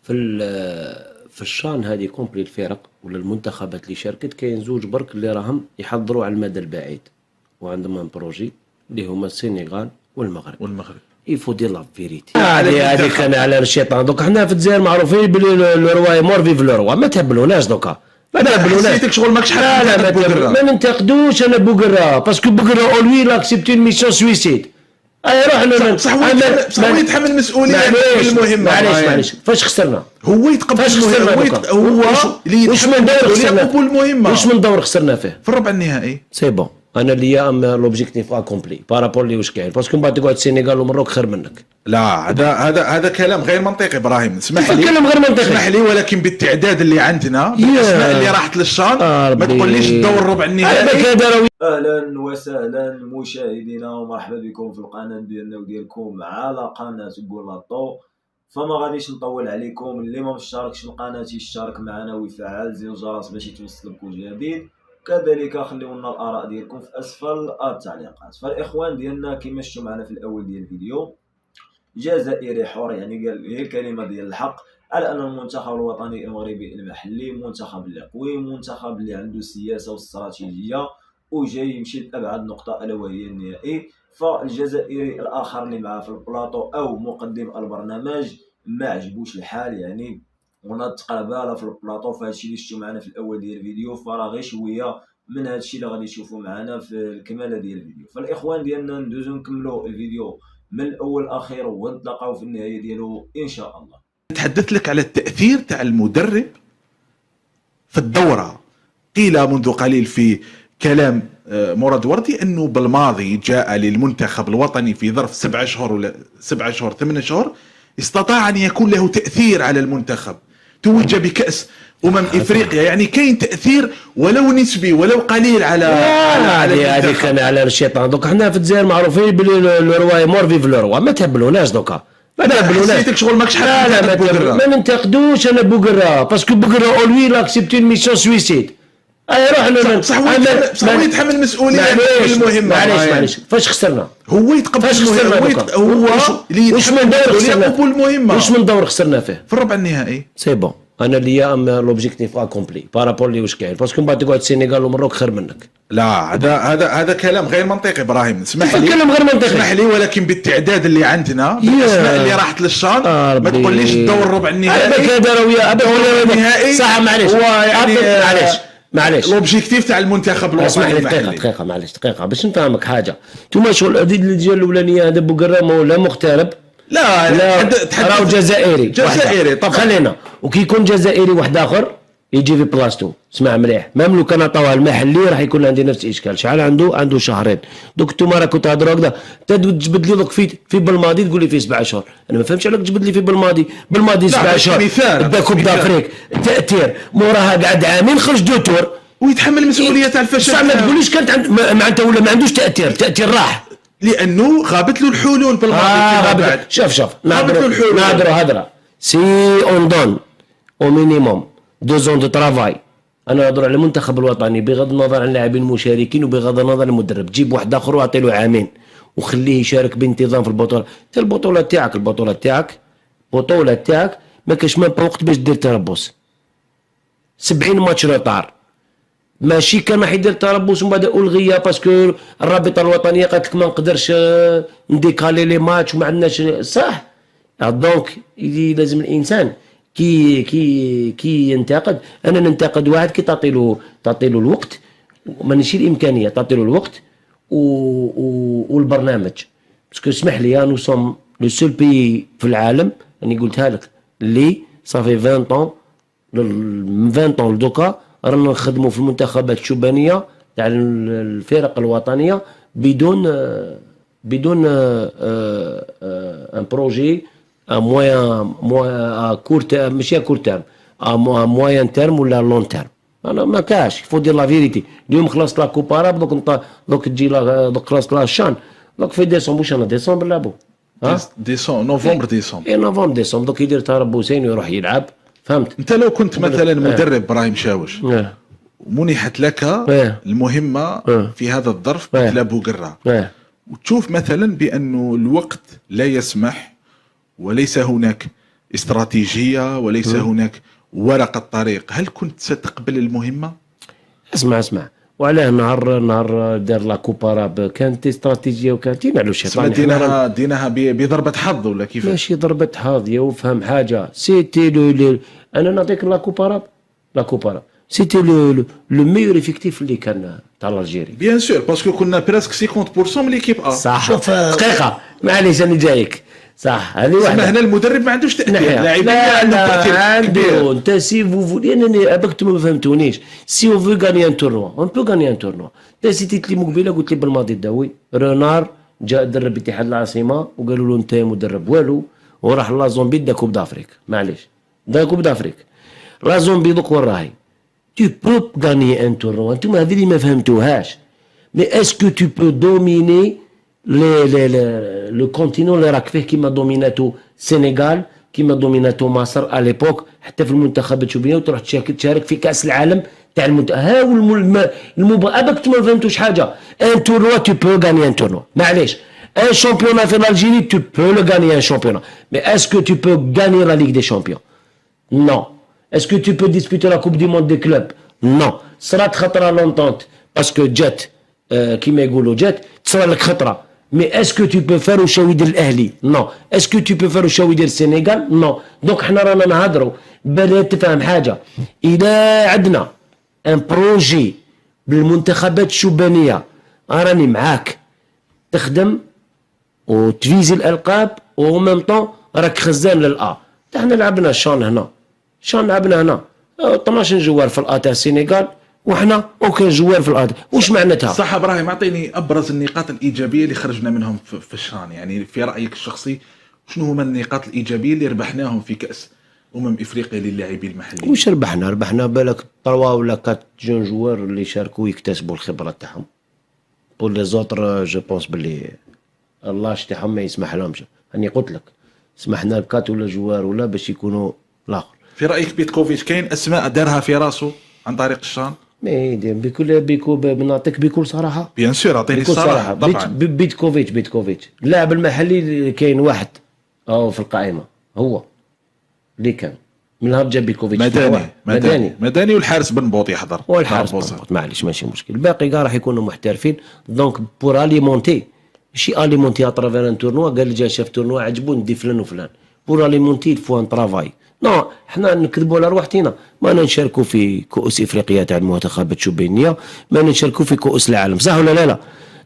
في الشان هذه كومبلي الفرق ولا المنتخبات اللي شاركت كاين زوج برك اللي راهم يحضروا على المدى البعيد وعندهم ان بروجي اللي هما السنغال والمغرب. يفو دير لا فيريتي هذه كان على الشيطان. دوك حنا في الجزائر معروفين بلي لو رواي مور فيف لو روا، ما تهبلوناش دوكا، ما تهبلوناش. حسيتك شغل ماكش حاب. لا ما ننتقدوش انا بوغرا باسكو بوغرا اولوي لاكسبتي ميسيون سويسيد. روح صح هو يتحمل المسؤوليه المهمه. معليش فاش خسرنا هو يتقبل المهمه. هو اللي واش من دور خسرنا المهمه، واش من دور خسرنا فيه في الربع النهائي. سي بون انا ليا لوبجيكتيف اكومبلي بارابور لي واش كاين، باسكو من بعد تقعد السنغال ومروك خير منك. لا هذا كلام غير منطقي ابراهيم، اسمح لي. كلام غير منطقي، اسمح لي، ولكن بالتعداد اللي عندنا بالاسماء اللي راحت للشان ما تقوليش الدور الربع النهائي. اهلا وسهلا مشاهدينا ومرحبا بكم في القناه ديالنا وديالكم على قناه بولاطو. فما غاديش نطول عليكم، اللي ما مشتركش في القناه يشترك معنا ويفعل زر الجرس باش يتوصلكم كل جديد. كذلك خليو لنا الاراء ديالكم في اسفل التعليقات. فالاخوان ديالنا كما شفتوا معنا في الاول ديال الفيديو، جزائري حر، يعني قال هي الكلمه ديال الحق على ان المنتخب الوطني المغربي المحلي منتخب اللي قوي، منتخب اللي عنده سياسه واستراتيجيه وجاي يمشي لابعد نقطه الا وهي النهائي. فالجزائري الاخر اللي معاه في البلاطو او مقدم البرنامج ما عجبوش الحال، يعني وناض قرباله في البلاطو. فهادشي اللي شفتوا معنا في الاول ديال الفيديو، فراه غير شويه من هادشي اللي غادي تشوفوا معنا في الكماله ديال الفيديو. فالاخوان ديالنا ندوزو نكملوا الفيديو من الاول الاخير ونتلاقاو في النهايه ديالو ان شاء الله. نتحدث لك على التاثير تاع المدرب في الدوره. قيل منذ قليل في كلام مراد وردي انه بالماضي جاء للمنتخب الوطني في ظرف 7 شهور ولا 7 شهور 8 شهور، استطاع ان يكون له تاثير على المنتخب. توج بكاس افريقيا، يعني كاين تاثير ولو نسبي ولو قليل على هذه كان على الشيطان. دوك حنا في الجزائر معروفين بلي لو رواي مور فيف لو روا، ما تهبلوناش دوكا، ما تهبلوناش. حسيتك شغل ماكش حاب. لا ما ننتقدوش انا بوغرا باسكو بوغرا اولوي لاكسبتي ميسيون سويسيد. روح صح هو يتحمل المسؤوليه المهمه. معليش فاش خسرنا هو يتقبل المهمه. هو اللي واش من دور خسرنا المهمه. واش من دور خسرنا فيه في الربع النهائي. سي بون انا ليا لوبجيكتيف اكومبلي بارابور لي واش كاين، باسكو من بعد تقعد السنغال ومروك خير منك. لا هذا كلام غير منطقي ابراهيم، اسمح لي. كلام غير منطقي، اسمح لي، ولكن بالتعداد اللي عندنا بالاسماء اللي راحت للشان ما تقوليش الدور الربع النهائي. النهائي صح. معليش لوبجيكتيف تاع المنتخب الوطني المحلي. دقيقه باش نفهمك حاجه. نتوما شغل الجهه الاولانيه هذا بوغرام ولا مغترب؟ لا راهو جزائري طب خلينا. وكي يكون جزائري واحد اخر يجي في بلاصتو، اسمع مليح، مام لو كان طوال المحلي راح يكون عندي نفس الاشكال. شحال عنده شهرين. دوك نتوما راكم تهضروا هكذا، تجبد لي دوك في بالماضي تقول لي فيه 7 شهور. انا ما فهمتش علاش تجبد لي في بالماضي 7 شهور. بدا كوب دافريك تاثير موراها قعد عامين خرج دو تور ويتحمل مسؤوليه تاع الفشل. ما تقوليش كانت معناتها ولا ما عندوش تاثير راح لانه غابت له الحلول بالماضي. شوف نهضروا هضره سي اون دون او مينيموم 2 ans دو ترافاي. انا نهضر على المنتخب الوطني بغض النظر عن اللاعبين المشاركين وبغض النظر عن المدرب. تجيب واحد اخر واعطي له عامين وخليه يشارك بانتظام في البطوله. حتى البطوله تاعك ما كاش ما وقت باش دير تربص. 70 ماتش روطار، ماشي كان راح يدير تربص ومن بعد الغيه باسكو الرابطه الوطنيه قالت لك ما نقدرش نديكالي لي ماتش وما عندناش صح. دونك لازم الانسان كي ينتقد. انا ننتقد واحد كي تعطي له الوقت، ماشي الامكانيه، تعطي له الوقت والبرنامج. باسكو اسمح لي نو سوم لو سول بي في العالم، راني قلتها لك، اللي صافي 20 طون دوكا رانا نخدموا في المنتخبات الشبانيه تاع الفرق الوطنيه بدون ان بروجي موان كورت، ماشي كورت تيرم، موان تيرم ولا لون تيرم. انا ما كاش فو دير لا فيريتي. اليوم خلصت لا كوب اراب، دوك تجي دوك خلصت لا شان، دوك في ديسمبر. واش انا ديسمبر لعبوا نوفمبر ديسمبر دوك يدير تربوسين ويروح يلعب. فهمت؟ انت لو كنت مثلا مدرب ابراهيم شاوش منحت لك المهمه في هذا الظرف مثل بوغرا، وتشوف مثلا بانه الوقت لا يسمح وليس هناك استراتيجية وليس هناك ورقة طريق، هل كنت ستقبل المهمة؟ اسمع وعلاه نهار دار لا كوباراب كانت استراتيجيه وكانت معلوش دينها بضربة حظ ولا كيف؟ ماشي ضربة حظ يا وفهم حاجه سيتي انا نعطيك لا كوباراب سيتي لو ميور افيكتيف اللي كان تاع الجيري بيان سور باسكو كنا بريسك 50% من ليكيب ا. صح دقيقه معليش انا جايك صح هذه واحده. هنا المدرب ما عندوش تاثير، لاعبين عنده انت سي فو لانني ابك ما فهمتونيش. سي او فو غاني ان تورنوا اون بو غاني ان تورنوا. انت سيتيت لي مقبله قلت لي بالماضي الدوي رونار جاء درب اتحاد العاصمه وقالوا له انت مدرب والو وراح لا زومبي دا كوب دافريك معليش دا كوب دافريك لا زومبي دوك وين راهي tu peux gagner un tournoi. انتم هذه اللي ما فهمتوهاش. mais est-ce que tu peux dominer le continent اللي راك فيه كيما دوميناتو السنغال كيما دوميناتو مصر على ليبوك حتى في المنتخبات الشوبيه وتروح تشارك في كاس العالم تاع ها ابك ما فهمتوش حاجه. ان تورنوا tu peux gagner un tournoi معليش un championnat في الجيري tu peux le gagner un championnat mais est-ce que tu peux gagner la Ligue des Champions? non. Est-ce que tu peux disputer la Coupe du Monde des clubs? Non. صرات خطرة لونتونت باسكو جات كيما يقولوا جات تصرى لك خطرة. mais est-ce que tu peux faire وشاو يدير الأهلي؟ non. est-ce que tu peux faire وشاو يدير السنغال؟ non. دونك حنا رانا نهضروا بلا تفهم حاجة. إذا عندنا ان بروجي بالمنتخبات الشوبانية راني معاك تخدم وتفيزي الألقاب وميم طون راك خزان للأ. احنا لعبنا الشان هنا شان لعبنا هنا 12 جوار في الأ تاع السنغال وحنا اوكي جوار في الأرض. واش معناتها؟ صح ابراهيم اعطيني ابرز النقاط الايجابيه اللي خرجنا منهم في الشان، يعني في رايك الشخصي شنو هما النقاط الايجابيه اللي ربحناهم في كاس افريقيا للاعبين المحليين؟ واش ربحنا بالك 3 ولا 4 جون جوار اللي شاركوا يكتسبوا الخبره تاعهم. بول لي زوتر جو بونس بلي الله تاعهم ما يسمح لهمش. راني قلت لك سمحنا ل 4 ولا جوار ولا باش يكونوا الاخر. في رايك بيتكوفيتش كاين اسماء دارها في راسه عن طريق الشان؟ مي بنعطيك بكل صراحه. بيان سور اعطيني الصراحه طبعا. بيتكوفيتش اللاعب المحلي اللي كاين واحد في القائمه هو اللي كان من الهرب جاب بيتكوفيتش مداني والحارس بن بوط يحضر والحارس بن بوط معليش ماشي مشكل. الباقي كاع راح يكونوا محترفين. دونك بور اليمونتي ماشي اليمونتي اترافير ان تورنوا قال لي جا شاف تورنوا عجبو ندي فلان وفلان. بور اليمونتي فو ان ترافاي. نو حنا نكذبوا على رواحتنا. ما نشاركوا في كؤوس افريقيا تاع المنتخبات الشوبانيه، ما نشاركوا في كؤوس العالم، صح ولا لا؟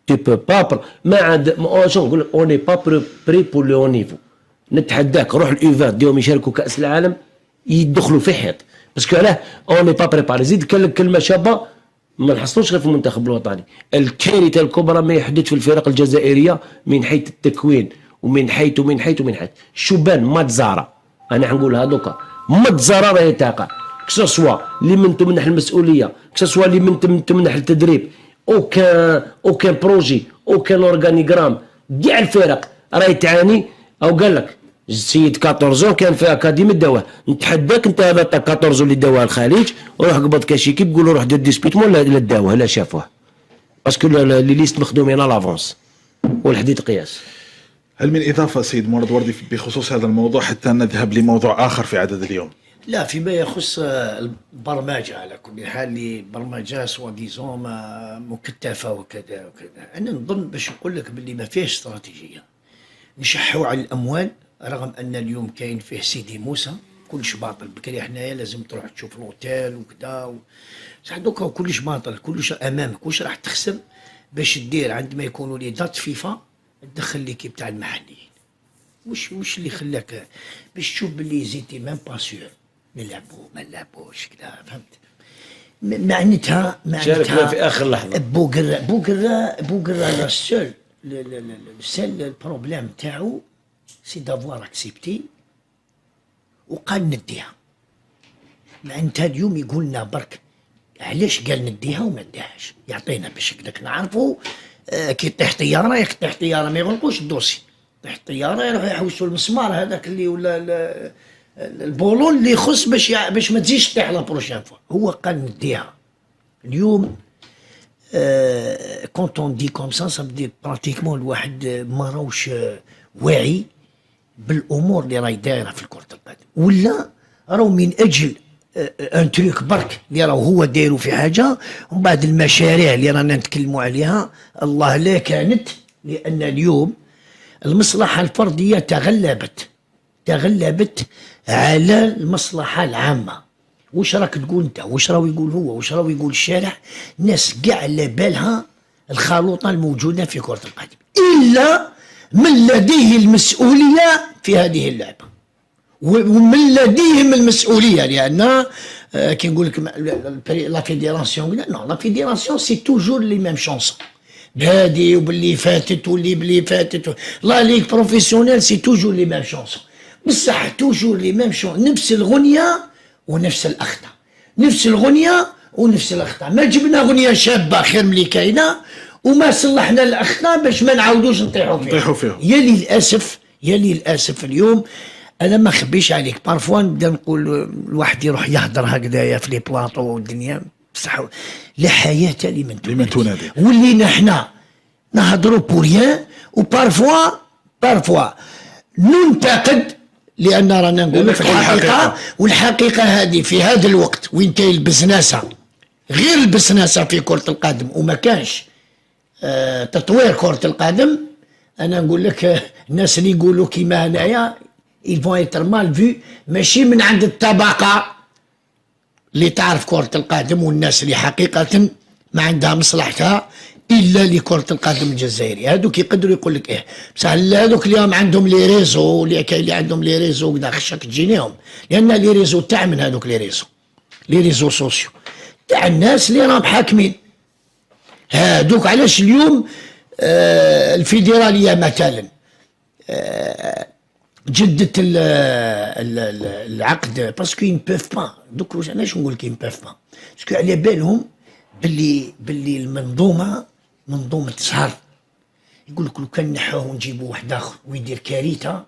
تي بو با ما عند شنو نقول اوني با بري بور لو نيفو. نتحداك روح الايفات ديهم يشاركوا كاس العالم يدخلوا في حيط باسكو علاه اوني با بريباري. زيد كلمه شابه ما نحصلوش غير في المنتخب الوطني. الكارثه الكبرى ما يحدث في الفرق الجزائريه من حيث التكوين ومن حيث الشوبان ما تزارع. انا حنقولها دوكا متزرره راهي تاقع كسوا اللي من تمنح المسؤوليه كسوا اللي من تمنح التدريب اوكان بروجي اوكان اورغانيغرام كاع الفرق راهي تعاني. او قال لك السيد 14 كان في اكاديميه الدواء. نتحداك انت هذا تاع 14 اللي داوها الخليج وروح قبض كاشيكيب قول له روح دير ديسبيتمون لا داوه لا شافوه باسكو لي ليست مخدومين لافونس والحديد قياس. هل من إضافة سيد مراد وردي بخصوص هذا الموضوع حتى نذهب لموضوع آخر في عدد اليوم؟ لا فيما يخص البرمجة على كل حال البرمجة سوا ديزون مكتفة وكذا أنا نظن باش نقول لك باللي ما فيهش استراتيجية. نشحوا على الأموال رغم أن اليوم كاين فيه سيدي موسى كلش باطل. بكري حنايا لازم تروح تشوف الأوتيل وكذا صح دوكا كلش باطل كلش أمامك واش راح تخسر باش دير عندما يكونوا لي دات فيفا تدخل ليكيب تاع المحليين. وش اللي خلاك باش تشوف باللي زيتي ميم با سور نلعبوا ما نلعبوش كذا فهمت. معناتها شاركنا في اخر لحظه. بوغرا لا سول البروبليم تاعو سي دافوار اكسبتي وقال نديها. معناتها اليوم يقول لنا برك علاش قال نديها وما نديهاش يعطينا باش هكذاك نعرفوا. كي طيح طياره يطيح طياره ما يغلقوش الدوسي. طيح طياره يروحوا يحوسوا المسمار هذاك اللي ولا البولون اللي يخص باش ما تزيدش تطيح لا بروشين فوا. هو قال نديها. اليوم كونت اون دي كوم سا بدي براتيكمون الواحد ما راهوش واعي بالامور اللي راهي دايره في كره القدم، ولا راهو من اجل ان تريك برك اللي راهو هو دايرو في حاجه، ومن بعد المشاريع اللي رانا نتكلموا عليها الله لا كانت، لان اليوم المصلحه الفرديه تغلبت على المصلحه العامه. واش راك تقول انت؟ واش راهو يقول هو؟ واش راهو يقول الشارع؟ الناس كاع على بالها الخلوطه الموجوده في كره القدم، الا من لديه المسؤوليه في هذه اللعبه، ومن لديهم المسؤوليه، لان كي نقول لك لا فيديراسيون، لا فيديراسيون سي توجور لي ميم شونسون، بهادي وباللي فاتت واللي بلي فاتت، لا ليغ بروفيسيونيل سي توجور لي ميم شونسون، بصح توجور لي ميم شونسون، نفس الغنيه ونفس الاخطاء، نفس الغنيه ونفس الاخطاء. ما جبنا غنيه شابه خير من اللي كاينه، وما صلحنا الاخطاء باش ما نعاودوش نطيحوا فيها. يا للاسف اليوم انا ما نخبيش عليك، بارفوا نبدا نقول الواحد يروح يهضر هكذايا في لي بلاطو والدنيا، بصح لا حياه لمن تنادي، ولينا حنا نهضروا بوريان، وبارفوا ننتقد، لان رانا نقولوا في الحقيقه، والحقيقه هذه في هذا الوقت وين كاين البزناسه، غير البزناسه في كره القدم، وما كانش تطوير كره القدم. انا نقول لك الناس اللي يقولوا كيما هنايا ils vont être mal vus، ماشي من عند الطبقه اللي تعرف كره القدم والناس اللي حقيقه ما عندها مصلحتها الا لكره القدم الجزائريه، هذوك يقدروا يقول لك ايه، بصح هذوك اليوم عندهم لي ريزو، اللي كاين اللي عندهم لي ريزو كذا خشك تجينيهم، لان لي ريزو تاع من هذوك لي ريزو سوسيو تاع الناس اللي راهم حاكمين هذوك. علاش اليوم الفيدراليه مثلا جدت العقد، باسكو ان بوف با، دوك علاش نقول كي بوف با، باسكو على بالهم باللي المنظومه منظومه سهر، يقول لك لو كان نحوه ونجيبوا واحد اخر ويدير كارثه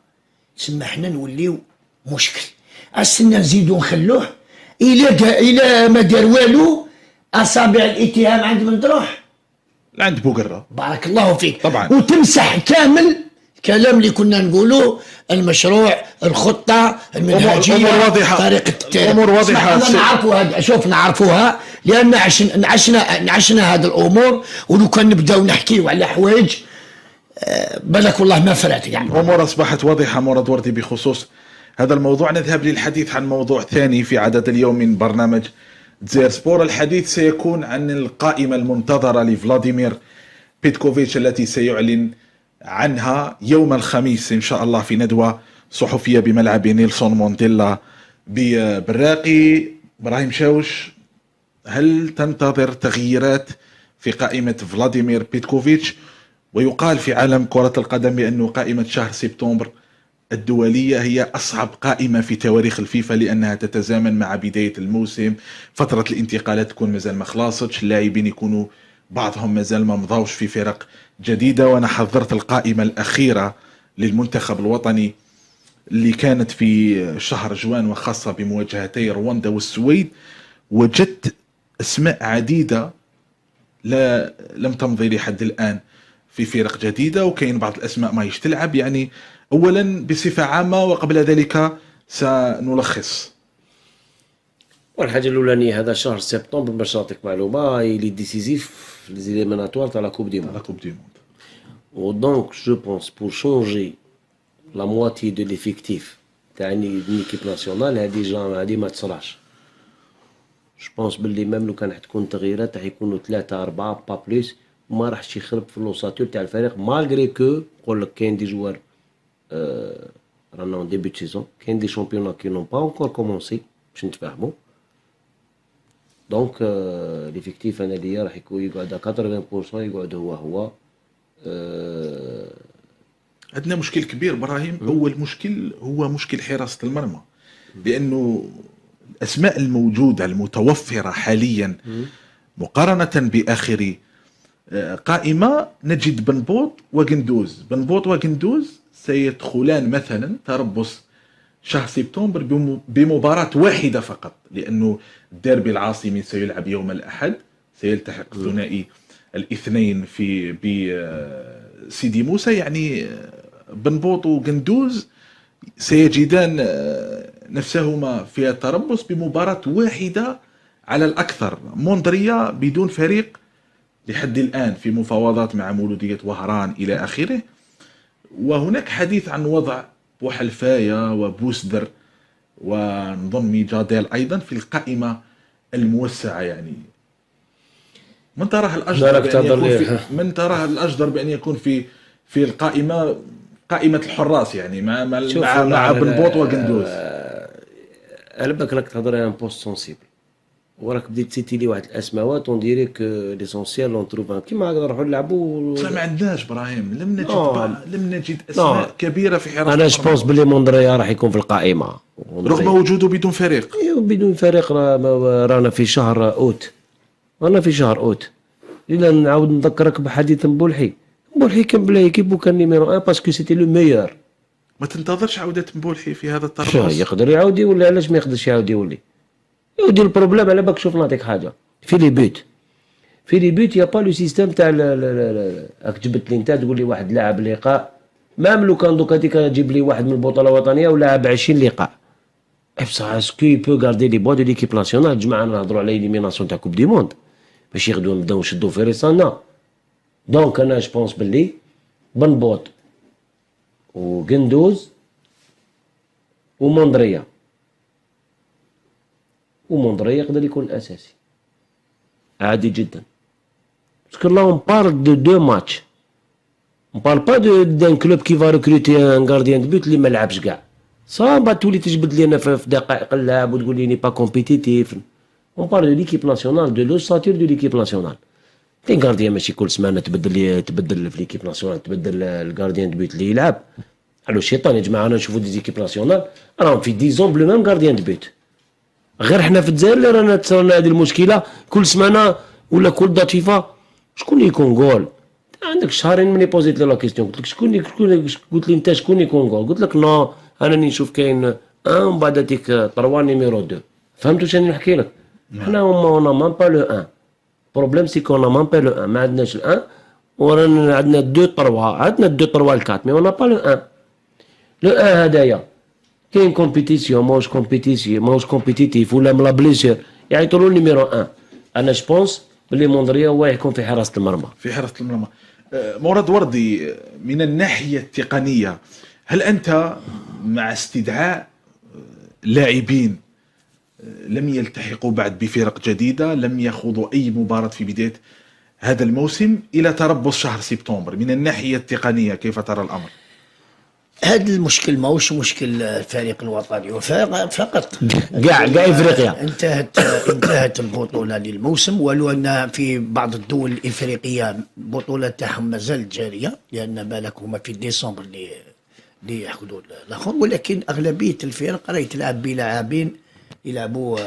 تسمى حنا نوليو مشكل، استنى نزيدو نخلوه الى ما دار والو، اصابع الاتهام عند من تروح؟ عند بوقرة. بارك الله فيك طبعا. وتمسح كامل الكلام اللي كنا نقولوا، المشروع، الخطه، المنهجيه، أمور واضحة. طريقه امور واضحه نعرفوها، شوف نعرفوها، لان عشنا هذه الامور، ولو كان نبداو نحكيو على حوايج بالك والله ما فرات يعني. امور اصبحت واضحه مراد وردي بخصوص هذا الموضوع. نذهب للحديث عن موضوع ثاني في عدد اليوم من برنامج دزاير سبور. الحديث سيكون عن القائمه المنتظره لفلاديمير بيتكوفيتش التي سيعلن عنها يوم الخميس إن شاء الله في ندوة صحفية بملعب نيلسون مونديلا بالراقي. إبراهيم شاوش، هل تنتظر تغييرات في قائمة فلاديمير بيتكوفيتش؟ ويقال في عالم كرة القدم بأن قائمة شهر سبتمبر الدولية هي أصعب قائمة في تواريخ الفيفا، لأنها تتزامن مع بداية الموسم، فترة الانتقالات تكون مازال ما خلاصتش، اللاعبين يكونوا بعضهم مازال ما مضاوش في فرق جديدة. وأنا حضرت القائمة الأخيرة للمنتخب الوطني اللي كانت في شهر جوان، وخاصة بمواجهتي رواندا والسويد، وجدت أسماء عديدة لم تمضي لحد الآن في فرق جديدة، وكاين بعض الأسماء ما تلعب. يعني أولا بصفة عامة، وقبل ذلك سنلخص. والحاجة الأولانية هذا شهر سبتمبر باش نعطيك معلومة اللي ديسيزيف في لي زيليميناتوار تاع لا كوب دي موند. ودونك جو بونس بور شونجي لا مواتي دو ليفيكتيف تاع ليكيب ناسيونال هذه ما تصرحش. جو بونس باللي ميم لو كان حتكون تغييرات راح يكونوا 3 4 با بليس، وما راحش يخرب في لوساتور تاع الفريق، مالغري كو نقول لك كاين دي جوار رانا اون ديبي سيزون، كاين دي شامبيونات كي نون با اونكور كومونسي باش نتفاهموا. دونك ليفيكتيف انا ليا راح يكون يقعد 80% يقعد هو عندنا مشكل كبير ابراهيم. اول مشكل هو مشكل حراسة المرمى، لانه الاسماء الموجودة المتوفرة حاليا مقارنة باخر قائمة، نجد بنبوط وقندوز سيدخلان مثلا تربص شهر سبتمبر بمباراة واحدة فقط، لأنه الديربي العاصمي سيلعب يوم الأحد، سيلتحق الثنائي الاثنين في بسيدي موسى. يعني بنبوط وقندوز سيجدان نفسهما في التربص بمباراة واحدة على الأكثر. موندريا بدون فريق لحد الآن في مفاوضات مع مولودية وهران إلى آخره، وهناك حديث عن وضع بوحلفاية وبوسدر ونظن ميجاديل أيضا في القائمة الموسعة. يعني من تراه الأجدر بأن يكون في القائمة، قائمة الحراس يعني مع بنبوط وقندوز. على بالك راك تهضر عن بوست سونسيبل وراك بديت تسيتي لي واحد الاسماوات اون ديريك ليسونسيال اون تروفا كيما نروحوا نلعبوا. بصح ما عندناش ابراهيم، لم نجد اسماء كبيره في حراسه. انا جوبونس بلي موندريا راح يكون في القائمه رغم وجوده بدون فريق. بدون فريق رانا في شهر اوت، الا نعاود نذكرك بحديث مبولحي كان بلا ايكيب وكان نيميرو 1 باسكو سيتي لو ميور. ما تنتظرش عوده مبولحي في هذا الطرف. يقدر يعاود يولي، علاش ما يقدرش يعاود يولي؟ يودي البروبليم على بالك. شوف نعطيك حاجه، في لي بوت يا با لو سيستيم تاع راك جبت لي انت تقول لي واحد لاعب لقاء، مام لو كان دوكا تجيب لي واحد من البطوله الوطنيه ولاعب 20 لقاء، بصح اسكو يبو غاردي لي بوا دو ليكيب ناسيونال. جماعه نهضروا على ليميناسيون تاع كوب دي موند باش يغدو نبداو نشدو في ريسانا. دونك انا جوبونس بلي بنبوط وقندوز وموندريا يقدر يكون اساسي عادي جدا. باسكو لا اون بارل دو ماتش، اون بارل با دان كلوب كي فا ريكروتي ان غارديان دو بوت اللي ما لعبش كاع صافا تولي تجبد لي انا في دقائق اللعب وتقول لي ني با كومبيتيتيف. اون بارل دو ليكيب ناسيونال، دو لوساتور دو ليكيب ناسيونال. كاين غارديان ماشي كل سمانه تبدل في ليكيب ناسيونال، تبدل الغارديان دو بوت اللي يلعب. على الشيطان يا جماعه، انا نشوفوا دي زيكيب ناسيونال راهم في 10 بلو ميم غارديان دو بوت. غير حنا في الجزائر اللي رانا تصرنا هذه المشكله كل سمانه ولا كل دات فيفا شكون يكون جول. عندك شهرين ملي بوزيت لي لا كيستيون قلت لك شكون قلت لي انت شكون يكون جول، قلت لك نو انا نشوف كاين ان ومن بعد هذيك 3 نيميرو 2. فهمتوا شنو نحكي لك؟ حنا اون مان با لو 1 بروبليم سي كون مان با لو 1 ما عندناش ال 1 ورانا عندنا 2 3 عندنا 2 3 ل 4 مي اون با لو 1. لو 1 هدايا كاين كومبيتيسيون ماهوش كومبيتيتيف ولا ملا بليسير يعيطوا له النيميرو 1. انا جوبونس بلي موندريا هو يكون في حراسه المرمى. مراد وردي، من الناحيه التقنيه هل انت مع استدعاء لاعبين لم يلتحقوا بعد بفرق جديده، لم يخوضوا اي مباراه في بدايه هذا الموسم الى تربص شهر سبتمبر، من الناحيه التقنيه كيف ترى الامر؟ هذا المشكل ماهوش مشكل الفريق الوطني فقط كاع افريقيا. انتهت البطوله للموسم، ولو ان في بعض الدول الافريقيه البطوله تاعهم مازالت جاريه لان بالك هما في ديسمبر اللي ياخذوا الاخر، ولكن اغلبيه الفرق راهي تلعب بلاعبين يلعبوا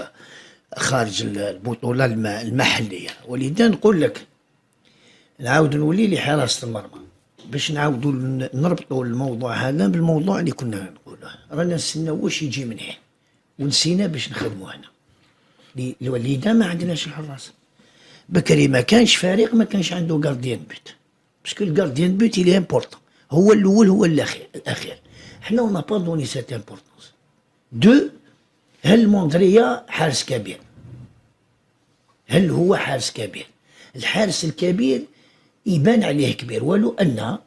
خارج البطوله المحليه. ولذا نقول لك نعاود نولي لحراسه المرمى باش نعاودوا نربطوا الموضوع هذا بالموضوع اللي كنا نقوله. رانا نستناو واش يجي من هنا ونسينا باش نخدموا هنا. لذا ما عندناش الحراس. بكري ما كانش فريق ما كانش عنده غارديان بوت، باسكو الغارديان بوت اللي امبورطون هو الاول هو الاخير. حنا ما با دوني سيت امبورطونس. دو، هل موندريا حارس كبير؟ هل هو حارس كبير؟ الحارس الكبير يبان عليه كبير، ولو ان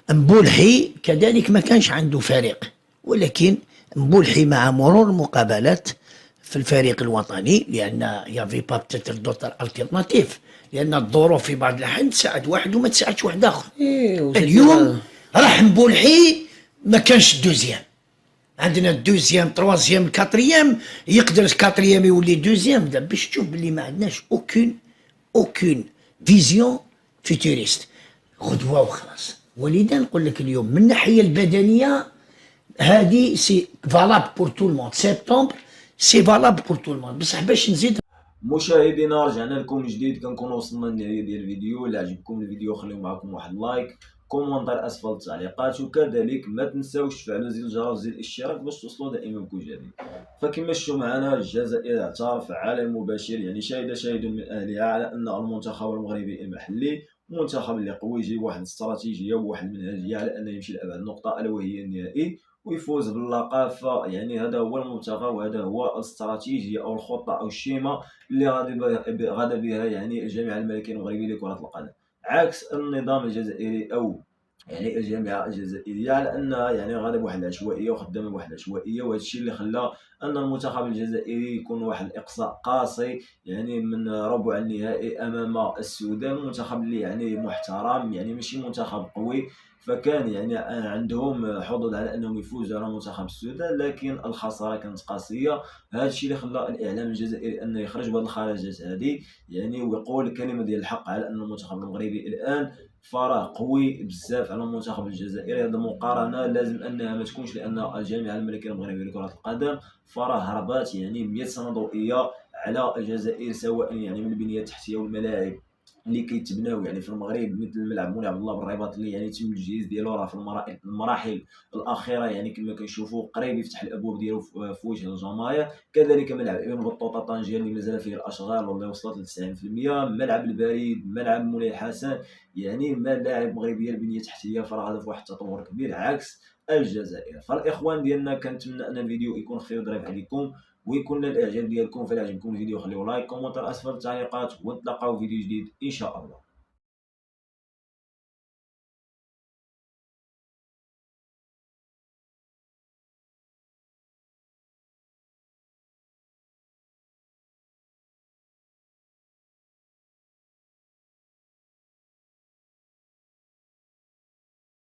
مبولحي كذلك ما كانش عنده فريق، ولكن مبولحي مع مرور المقابلات في الفريق الوطني لان يافي با بتاتر دوتر التيرناتيف، لان الظروف في بعض الاحيان تساعد واحد وما تساعدش واحد اخر. اليوم راح مبولحي ما كانش دوزيام، عندنا دوزيام تروازيام كاتريام، يقدر كاتريام يولي دوزيام، باش تشوف بلي ما عندناش اوكين فيزيون فيتوريست غدوه وخلاص. ولذا نقول لك اليوم من الناحيه البدنيه هذه سي فالاب بور تو الموند، سبتمبر سي فالاب بور تو الموند. بصح باش نزيد مشاهدينا رجعنا لكم من جديد، كنكون وصلنا للنهايه ديال الفيديو. الا عجبكم الفيديو خليو معكم واحد لايك، كومونتير اسفل التعليقات، وكذلك ما تنساوش تفعلوا زر الجرس زر الاشتراك باش توصلوا دائما بكل جديد. فكما شفتوا معنا الجزائر اعترف على المباشر يعني شاهد من اهلها على ان المنتخب المغربي المحلي منتخب اللي قوي يجيب واحد الاستراتيجيه وواحد المنهجيه على انه يمشي لابعد نقطه الا وهي النهائي ويفوز باللقب. فيعني هذا هو المنتخب وهذا هو الاستراتيجيه او الخطه او الشيمه اللي غادي بها يعني الجامعه الملكيه المغربيه لكره القدم، عكس النظام الجزائري او يعني الجامعه الجزائريه على انها يعني غادا بواحد العشوائيه وخدامه بواحد العشوائيه. وهذا الشيء اللي خلى ان المنتخب الجزائري يكون واحد الاقصاء قاسي يعني من ربع النهائي امام السودان، منتخب اللي يعني محترم يعني ماشي منتخب قوي، فكان يعني عندهم حظوظ على انهم يفوزوا على منتخب السودان لكن الخساره كانت قاسيه. هذا الشيء اللي خلى الاعلام الجزائري انه يخرج بهذه الخرجات هذه يعني ويقول الكلمه ديال الحق على ان المنتخب المغربي الان فراه قوي بزاف على المنتخب الجزائري. هذه مقارنه لازم انها ما تكونش لان الجامعه الملكيه المغربيه لكره القدم فراه هربات يعني 100 سنه ضوئيه على الجزائر، سواء يعني من البنيه التحتيه والملاعب اللي كيتبناو يعني في المغرب مثل الملعب مولاي عبد الله بن الرباط اللي يعني تم التجهيز ديالو راه في المراحل الاخيره يعني كما كنشوفوا قريب يفتح الابواب ديالو في وجه الجماهير. كذلك ملعب ابن بطوطه طنجه اللي مازال فيه الاشغال والله وصلت ل 90%، ملعب البريد، ملعب مولاي حسن، يعني ملاعب مغربيه البنيه التحتيه فراه هذا في واحد التطور كبير عكس الجزائر. فالاخوان ديالنا كنتمنى ان الفيديو يكون خفيف ظريف عليكم ويكون الاعجاب ديالكم. فلا عجبكم الفيديو خليو لايك كومنتر اسفل التعليقات ونتلاقاو في فيديو جديد ان شاء الله.